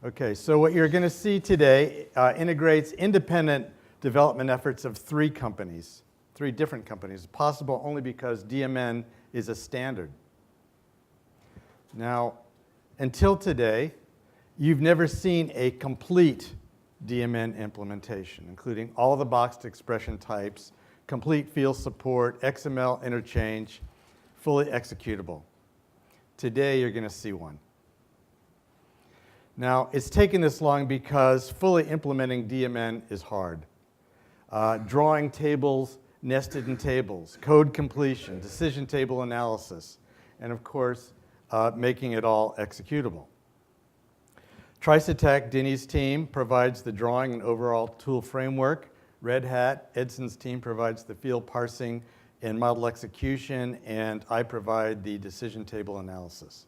Okay, so what you're going to see today integrates independent development efforts of three different companies, possible only because DMN is a standard. Now, until today, you've never seen a complete DMN implementation, including all the boxed expression types, complete field support, XML interchange, fully executable. Today, you're going to see one. Now, it's taken this long because fully implementing DMN is hard. Drawing tables nested in tables, code completion, decision table analysis, and of course, making it all executable. Tricetech, Denny's team, provides the drawing and overall tool framework. Red Hat, Edson's team, provides the field parsing and model execution, and I provide the decision table analysis,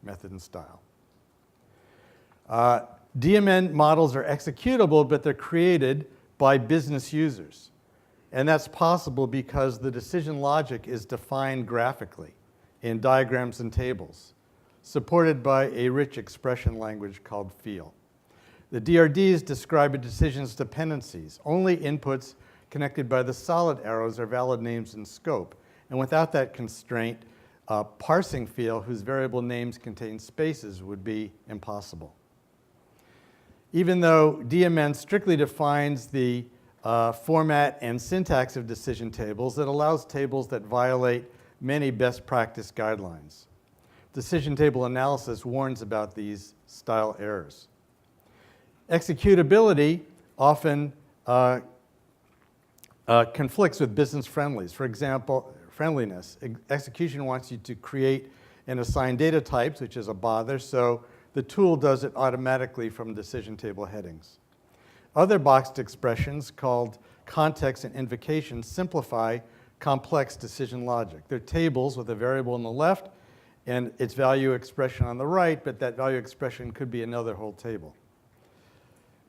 method and style. DMN models are executable, but they're created by business users. And that's possible because the decision logic is defined graphically in diagrams and tables, supported by a rich expression language called FEEL. The DRDs describe a decision's dependencies. Only inputs connected by the solid arrows are valid names in scope. And without that constraint, parsing FEEL, whose variable names contain spaces, would be impossible. Even though DMN strictly defines the format and syntax of decision tables, it allows tables that violate many best practice guidelines. Decision table analysis warns about these style errors. Executability often conflicts with business friendlies. For example, friendliness. Execution wants you to create and assign data types, which is a bother, so the tool does it automatically from decision table headings. Other boxed expressions called context and invocation simplify complex decision logic. They're tables with a variable on the left and its value expression on the right, but that value expression could be another whole table.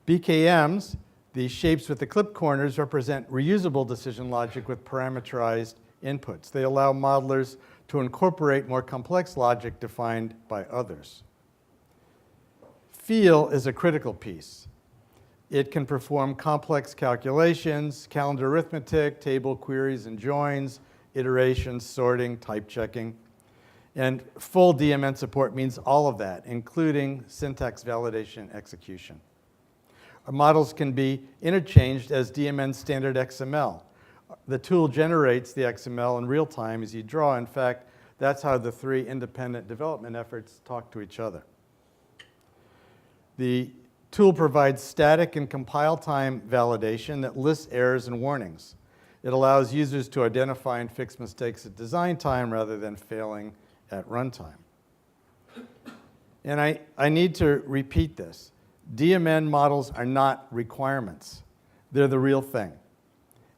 BKMs, the shapes with the clip corners, represent reusable decision logic with parameterized inputs. They allow modelers to incorporate more complex logic defined by others. FEEL is a critical piece. It can perform complex calculations, calendar arithmetic, table queries and joins, iterations, sorting, type checking. And full DMN support means all of that, including syntax validation and execution. Our models can be interchanged as DMN standard XML. The tool generates the XML in real time as you draw. In fact, that's how the three independent development efforts talk to each other. The tool provides static and compile time validation that lists errors and warnings. It allows users to identify and fix mistakes at design time rather than failing at runtime. And I need to repeat this. DMN models are not requirements. They're the real thing.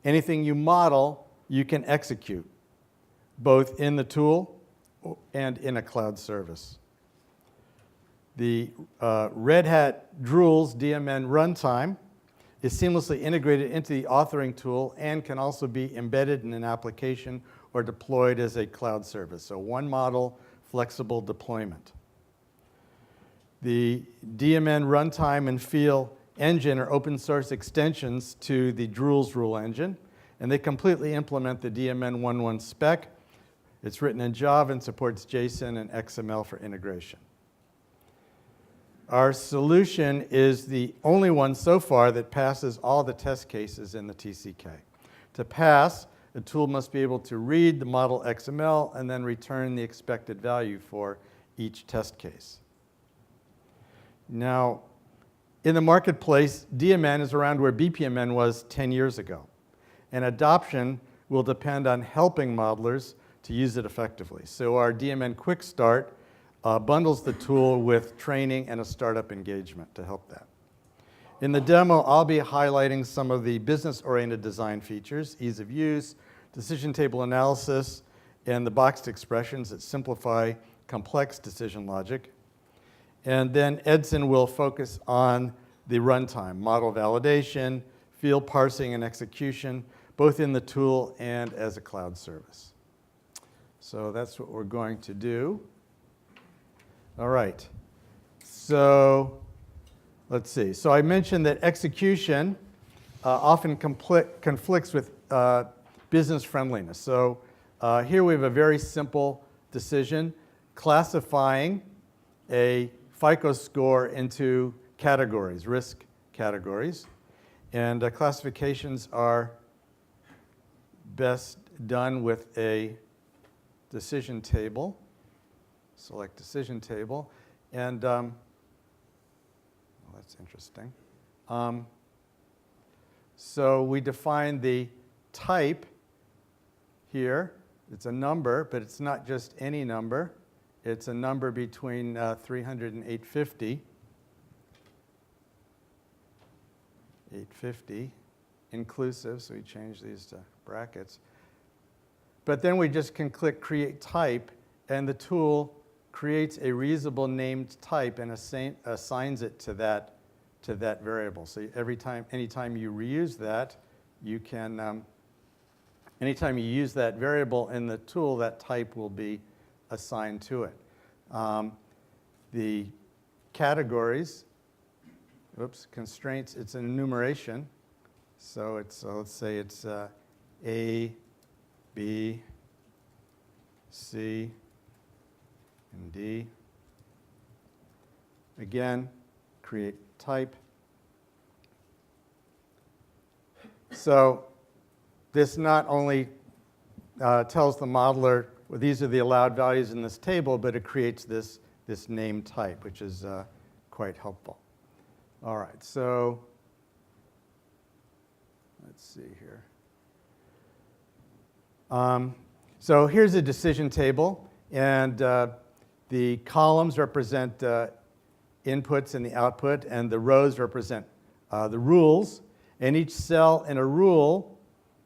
Anything you model, you can execute, both in the tool and in a cloud service. The Red Hat Drool's DMN runtime is seamlessly integrated into the authoring tool and can also be embedded in an application or deployed as a cloud service. So one model, flexible deployment. The DMN runtime and FEEL engine are open source extensions to the Drool's rule engine, and they completely implement the DMN 1.1 spec. It's written in Java and supports JSON and XML for integration. Our solution is the only one so far that passes all the test cases in the TCK. To pass, the tool must be able to read the model XML and then return the expected value for each test case. Now, in the marketplace, DMN is around where bpmN was 10 years ago. And adoption will depend on helping modelers to use it effectively. So our DMN Quick Start bundles the tool with training and a startup engagement to help that. In the demo, I'll be highlighting some of the business-oriented design features, ease of use, decision table analysis, and the boxed expressions that simplify complex decision logic. And then Edson will focus on the runtime, model validation, field parsing and execution, both in the tool and as a cloud service. So that's what we're going to do. All right. So let's see. So I mentioned that execution often conflicts with business friendliness. So here we have a very simple decision classifying a FICO score into categories, risk categories. And classifications are best done with a decision table. Select decision table. And well, that's interesting. So we define the type here. It's a number, but it's not just any number. It's a number between 300 and 850. 850 inclusive, so we change these to brackets. But then we just can click Create Type, and the tool creates a reusable named type and assigns it to that variable. So anytime you reuse that, you can, anytime you use that variable in the tool, that type will be assigned to it. The categories, constraints, it's an enumeration. So it's, let's say it's A, B, C, and D. Again, create type. So this not only tells the modeler, well, these are the allowed values in this table, but it creates this name type, which is quite helpful. All right, so let's see here. So here's a decision table, and the columns represent inputs and the output, and the rows represent the rules. And each cell in a rule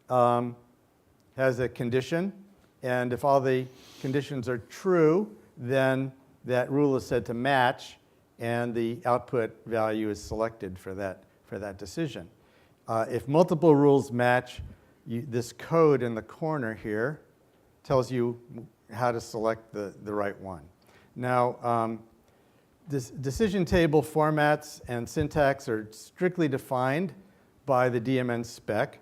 has a condition, and if all the conditions are true, then that rule is said to match, and the output value is selected for that decision. If multiple rules match, this code in the corner here tells you how to select the right one. Now, this decision table formats and syntax are strictly defined by the DMN spec,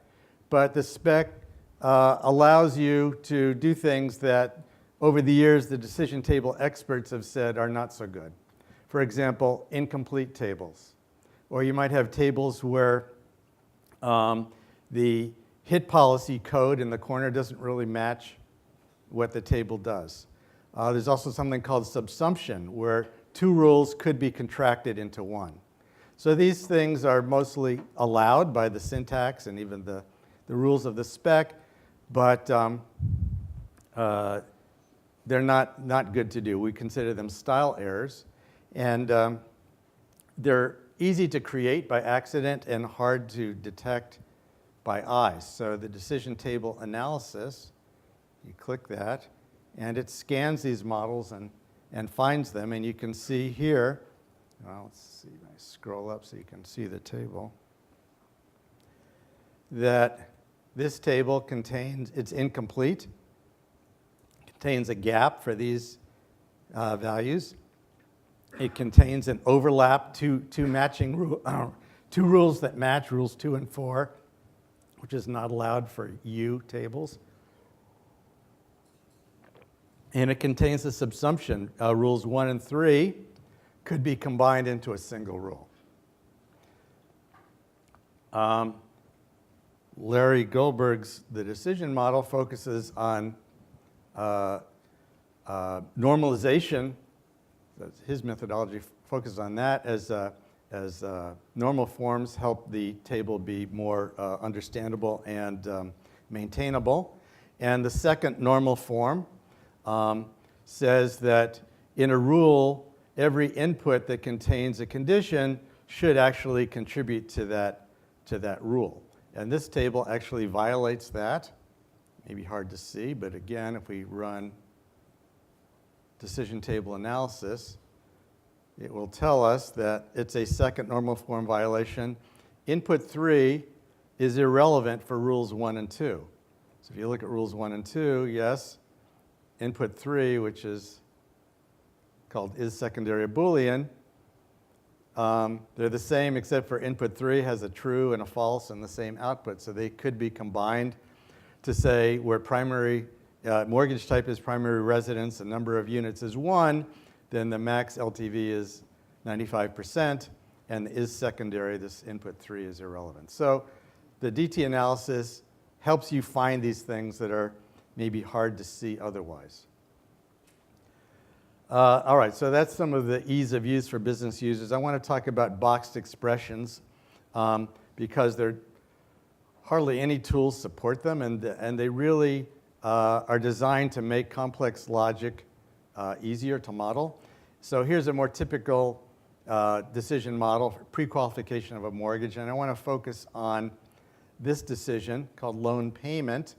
but the spec allows you to do things that over the years the decision table experts have said are not so good. For example, incomplete tables. Or you might have tables where the hit policy code in the corner doesn't really match what the table does. There's also something called subsumption, where two rules could be contracted into one. So these things are mostly allowed by the syntax and even the rules of the spec, but they're not good to do. We consider them style errors. And they're easy to create by accident and hard to detect by eye. So the decision table analysis, you click that, and it scans these models and finds them. And you can see here, well, let's see, I scroll up so you can see the table, that this table contains, it's incomplete, contains a gap for these values. It contains an overlap, two rules that match, rules 2 and 4, which is not allowed for U tables. And it contains the subsumption. Rules 1 and 3 could be combined into a single rule. Larry Goldberg's The Decision Model focuses on normalization. His methodology focuses on that as normal forms help the table be more understandable and maintainable. And the second normal form says that in a rule, every input that contains a condition should actually contribute to that rule. And this table actually violates that. Maybe hard to see, but again, if we run decision table analysis, it will tell us that it's a second normal form violation. Input 3 is irrelevant for rules 1 and 2. So if you look at rules 1 and 2, yes, input 3, which is called is secondary a Boolean, They're the same except for input 3 has a true and a false and the same output. So they could be combined to say where primary mortgage type is primary residence, the number of units is 1, then the max LTV is 95%, and is secondary, this input 3 is irrelevant. So the DT analysis helps you find these things that are maybe hard to see otherwise. All right, so that's some of the ease of use for business users. I want to talk about boxed expressions because hardly any tools support them, and they really are designed to make complex logic easier to model. So here's a more typical decision model for pre-qualification of a mortgage, and I want to focus on this decision called loan payment,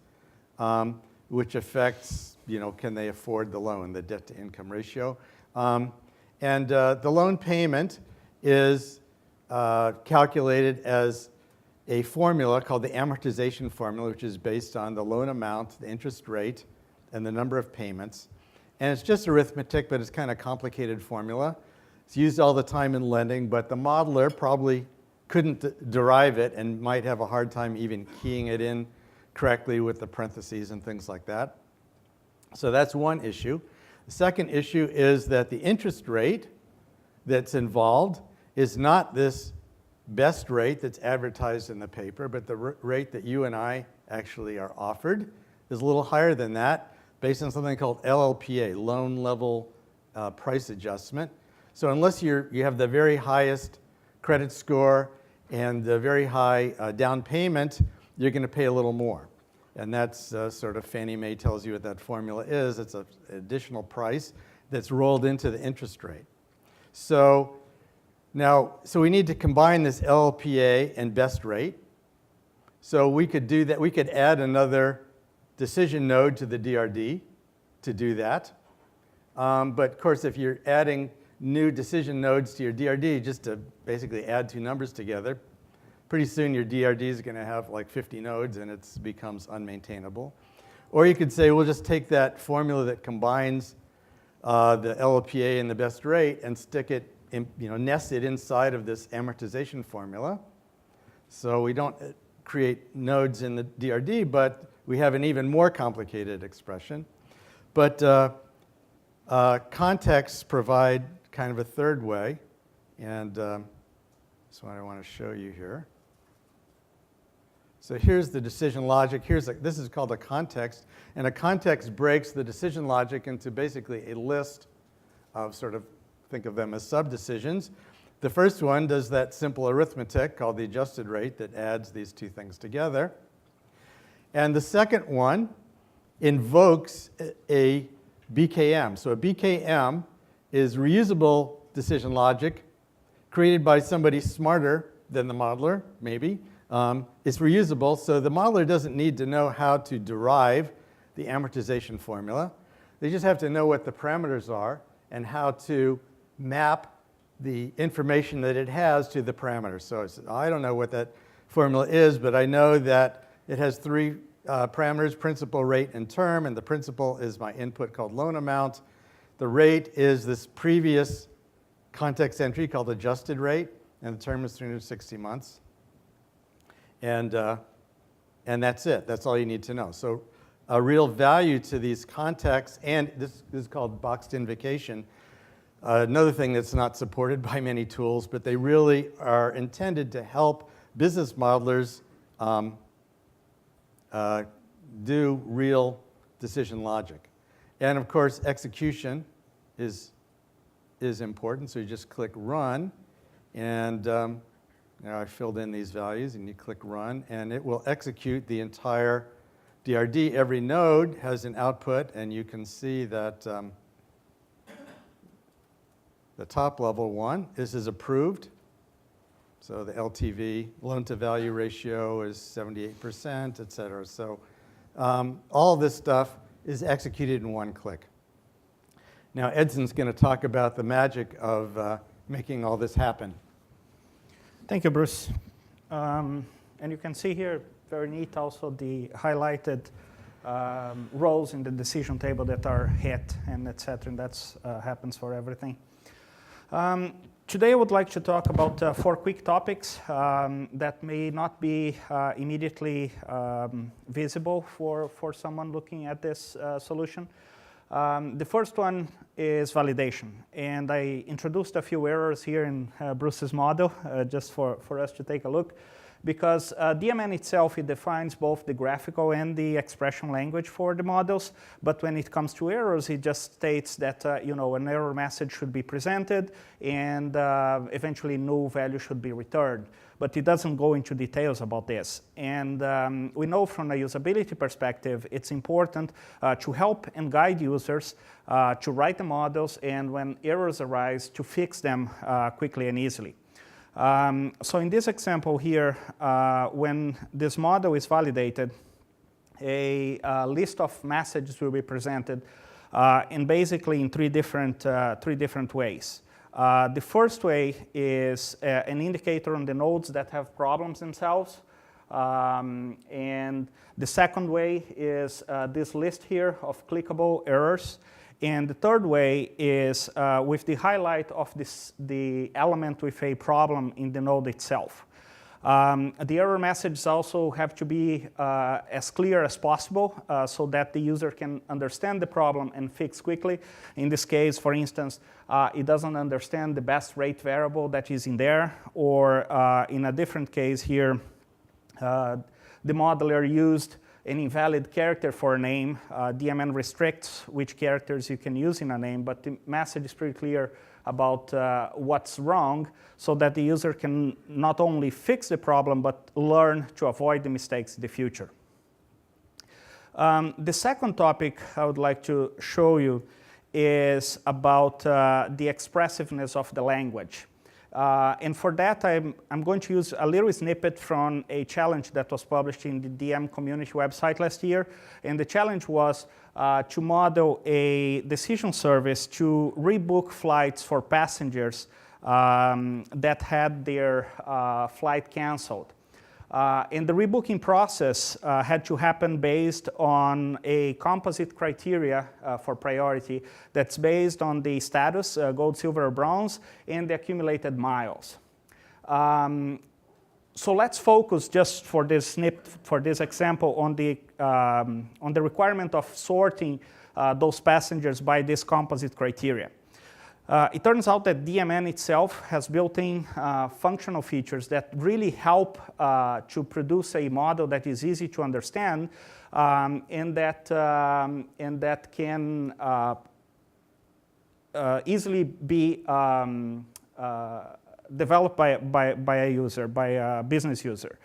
which affects, can they afford the loan, the debt-to-income ratio. The loan payment is calculated as a formula called the amortization formula, which is based on the loan amount, the interest rate, and the number of payments. And it's just arithmetic, but it's kind of a complicated formula. It's used all the time in lending, but the modeler probably couldn't derive it and might have a hard time even keying it in correctly with the parentheses and things like that. So that's one issue. The second issue is that the interest rate that's involved is not this best rate that's advertised in the paper, but the rate that you and I actually are offered is a little higher than that based on something called LLPA, loan level price adjustment. So unless you have the very highest credit score and the very high down payment, you're going to pay a little more. And that's sort of Fannie Mae tells you what that formula is. It's an additional price that's rolled into the interest rate. So we need to combine this LLPA and best rate. So we could do that. We could add another decision node to the DRD to do that. But of course, if you're adding new decision nodes to your DRD just to basically add two numbers together, pretty soon your DRD is going to have like 50 nodes and it becomes unmaintainable. Or you could say, we'll just take that formula that combines the LLPA and the best rate and stick it, nest it inside of this amortization formula. So we don't create nodes in the DRD, but we have an even more complicated expression. But contexts provide kind of a third way, and that's what I want to show you here. So here's the decision logic. This is called a context, and a context breaks the decision logic into basically a list of think of them as sub-decisions. The first one does that simple arithmetic called the adjusted rate that adds these two things together. And the second one invokes a BKM. So a BKM is reusable decision logic created by somebody smarter than the modeler, maybe. It's reusable, so the modeler doesn't need to know how to derive the amortization formula. They just have to know what the parameters are and how to map the information that it has to the parameters. So I don't know what that formula is, but I know that it has three parameters, principal, rate, and term, and the principal is my input called loan amount. The rate is this previous context entry called adjusted rate, and the term is 360 months. And that's it. That's all you need to know. So a real value to these contexts, and this is called boxed invocation. Another thing that's not supported by many tools, but they really are intended to help business modelers do real decision logic. And of course, execution is important. So you just click run, and now I filled in these values, and you click run, and it will execute the entire DRD. Every node has an output, and you can see that the top level one, this is approved. So the LTV, loan to value ratio is 78%, et cetera. So all this stuff is executed in one click. Now Edson's going to talk about the magic of making all this happen. Thank you, Bruce. And you can see here, very neat also, the highlighted rows in the decision table that are hit and et cetera, and that happens for everything. Today I would like to talk about 4 quick topics that may not be immediately visible for someone looking at this solution. The first one is validation, and I introduced a few errors here in Bruce's model just for us to take a look, because DMN itself, it defines both the graphical and the expression language for the models, but when it comes to errors, it just states that an error message should be presented and eventually no value should be returned. But it doesn't go into details about this. And we know from a usability perspective, it's important to help and guide users to write the models, and when errors arise, to fix them quickly and easily. So in this example here, when this model is validated, a list of messages will be presented and basically in three different ways. The first way is an indicator on the nodes that have problems themselves. And the second way is this list here of clickable errors. And the third way is with the highlight of the element with a problem in the node itself. The error messages also have to be as clear as possible so that the user can understand the problem and fix quickly. In this case, for instance, it doesn't understand the best rate variable that is in there, or in a different case here, the modeler used an invalid character for a name. DMN restricts which characters you can use in a name, but the message is pretty clear about what's wrong, so that the user can not only fix the problem, but learn to avoid the mistakes in the future. The second topic I would like to show you is about the expressiveness of the language. And for that, I'm going to use a little snippet from a challenge that was published in the DM community website last year. And the challenge was to model a decision service to rebook flights for passengers that had their flight canceled. And the rebooking process had to happen based on a composite criteria for priority that's based on the status, gold, silver, or bronze, and the accumulated miles. So let's focus just for this example on the requirement of sorting those passengers by this composite criteria. It turns out that DMN itself has built-in functional features that really help to produce a model that is easy to understand and that can easily be developed by a user, by a business user.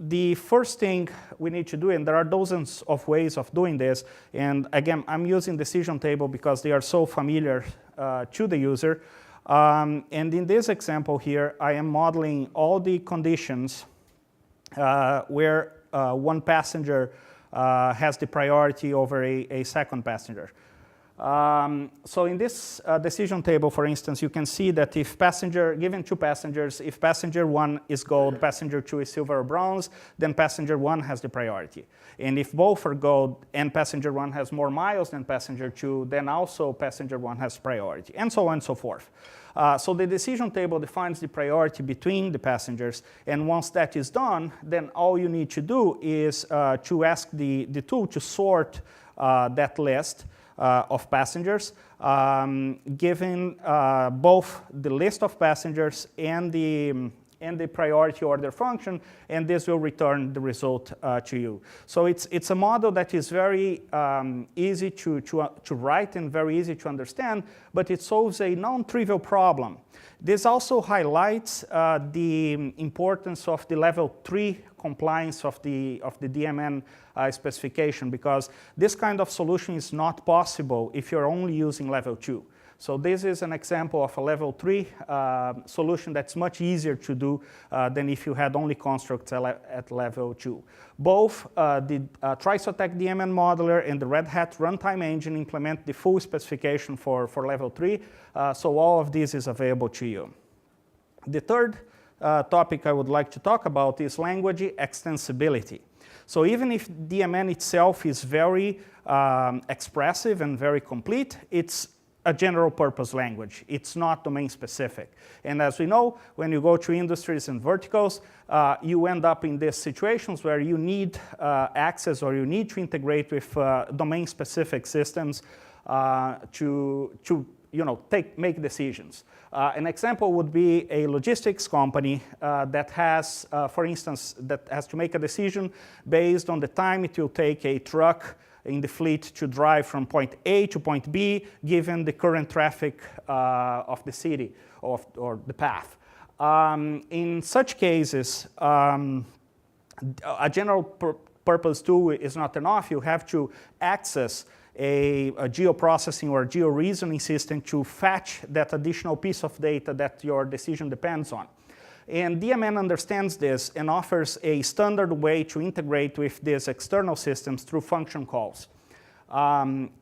The first thing we need to do, and there are dozens of ways of doing this, and again, I'm using decision table because they are so familiar to the user. And in this example here, I am modeling all the conditions where one passenger has the priority over a second passenger. So in this decision table, for instance, you can see that if given 2 passengers, if passenger 1 is gold, passenger 2 is silver or bronze, then passenger 1 has the priority. And if both are gold and passenger 1 has more miles than passenger 2, then also passenger 1 has priority, and so on and so forth. So the decision table defines the priority between the passengers, and once that is done, then all you need to do is to ask the tool to sort that list of passengers, given both the list of passengers and the priority order function, and this will return the result to you. So it's a model that is very easy to write and very easy to understand, but it solves a non-trivial problem. This also highlights the importance of the level 3 compliance of the DMN specification, because this kind of solution is not possible if you're only using level 2. So this is an example of a level 3 solution that's much easier to do than if you had only constructs at level 2. Both the Trisotech DMN modeler and the Red Hat Runtime engine implement the full specification for level 3, so all of this is available to you. The third topic I would like to talk about is language extensibility. So even if DMN itself is very expressive and very complete, it's a general purpose language. It's not domain specific. And as we know, when you go to industries and verticals, you end up in these situations where you need access or you need to integrate with domain specific systems to make decisions. An example would be a logistics company that has, for instance, that has to make a decision based on the time it will take a truck in the fleet to drive from point A to point B, given the current traffic of the city or the path. In such cases, a general purpose tool is not enough. You have to access a geoprocessing or geo-reasoning system to fetch that additional piece of data that your decision depends on. And DMN understands this and offers a standard way to integrate with these external systems through function calls.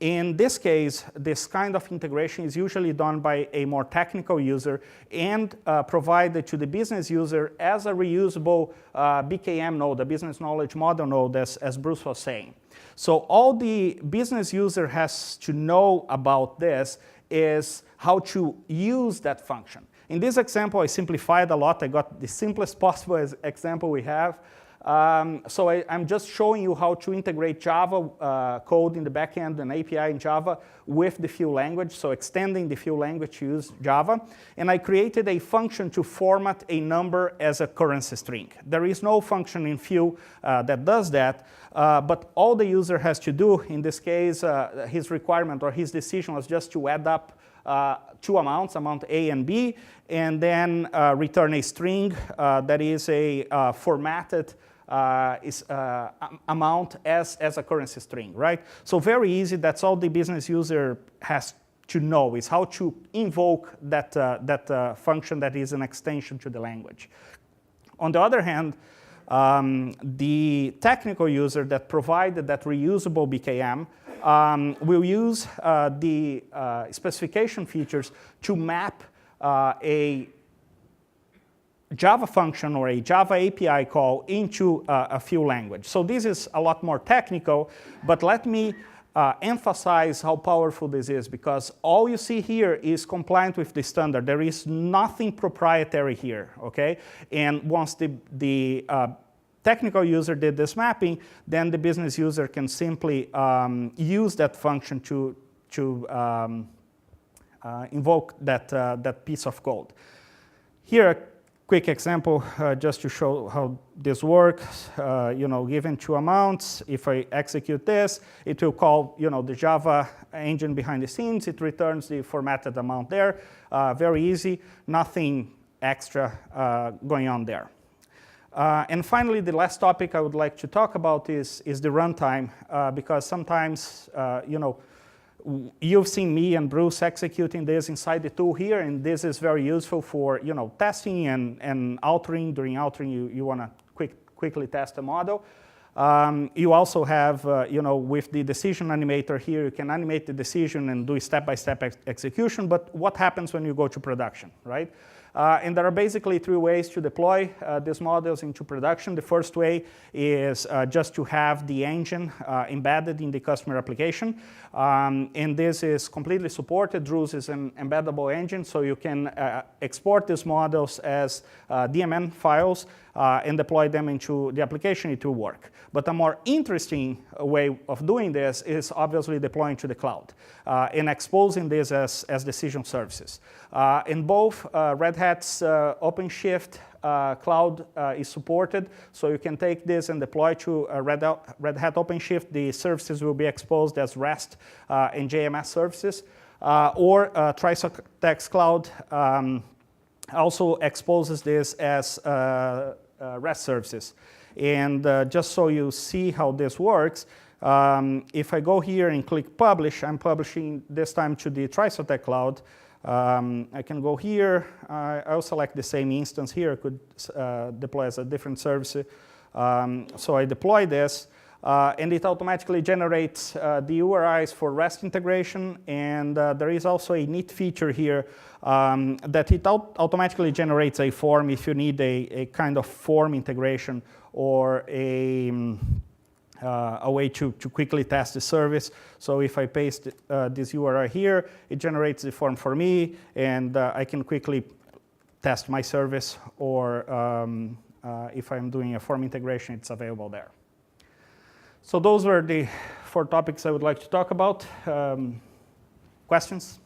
In this case, this kind of integration is usually done by a more technical user and provided to the business user as a reusable BKM node, a business knowledge model node, as Bruce was saying. So all the business user has to know about this is how to use that function. In this example, I simplified a lot. I got the simplest possible example we have. So I'm just showing you how to integrate Java code in the backend and API in Java with the Vue language, so extending the Vue language to use Java. And I created a function to format a number as a currency string. There is no function in Vue that does that, but all the user has to do, in this case, his requirement or his decision was just to add up two amounts, amount A and B, and then return a string that is a formatted amount as a currency string, right? So very easy. That's all the business user has to know, is how to invoke that function that is an extension to the language. On the other hand, the technical user that provided that reusable BKM will use the specification features to map a Java function or a Java API call into a Vue language. So this is a lot more technical, but let me emphasize how powerful this is, because all you see here is compliant with the standard. There is nothing proprietary here, okay? And once the technical user did this mapping, then the business user can simply use that function to invoke that piece of code. Here, a quick example just to show how this works. Given two amounts, if I execute this, it will call the Java engine behind the scenes. It returns the formatted amount there. Very easy, nothing extra going on there. And finally, the last topic I would like to talk about is the runtime, because sometimes, you've seen me and Bruce executing this inside the tool here, and this is very useful for testing and authoring. During authoring, you want to quickly test a model. You also have, with the decision animator here, you can animate the decision and do step-by-step execution, but what happens when you go to production, right? And there are basically three ways to deploy these models into production. The first way is just to have the engine embedded in the customer application. And this is completely supported. Druze is an embeddable engine, so you can export these models as DMN files and deploy them into the application. It will work. But a more interesting way of doing this is obviously deploying to the cloud and exposing this as decision services. In both Red Hat's OpenShift cloud is supported, so you can take this and deploy to Red Hat OpenShift. The services will be exposed as REST and JMS services, or TriSoteX Cloud also exposes this as REST services. And just so you see how this works, if I go here and click publish, I'm publishing this time to the TriSoteX Cloud. I can go here. I'll select the same instance here. I could deploy as a different service. So I deploy this, and it automatically generates the URIs for REST integration. And there is also a neat feature here that it automatically generates a form if you need a kind of form integration or a a way to quickly test the service. So if I paste this URL here, it generates the form for me, and I can quickly test my service, or if I'm doing a form integration, it's available there. So those were the 4 topics I would like to talk about. Questions?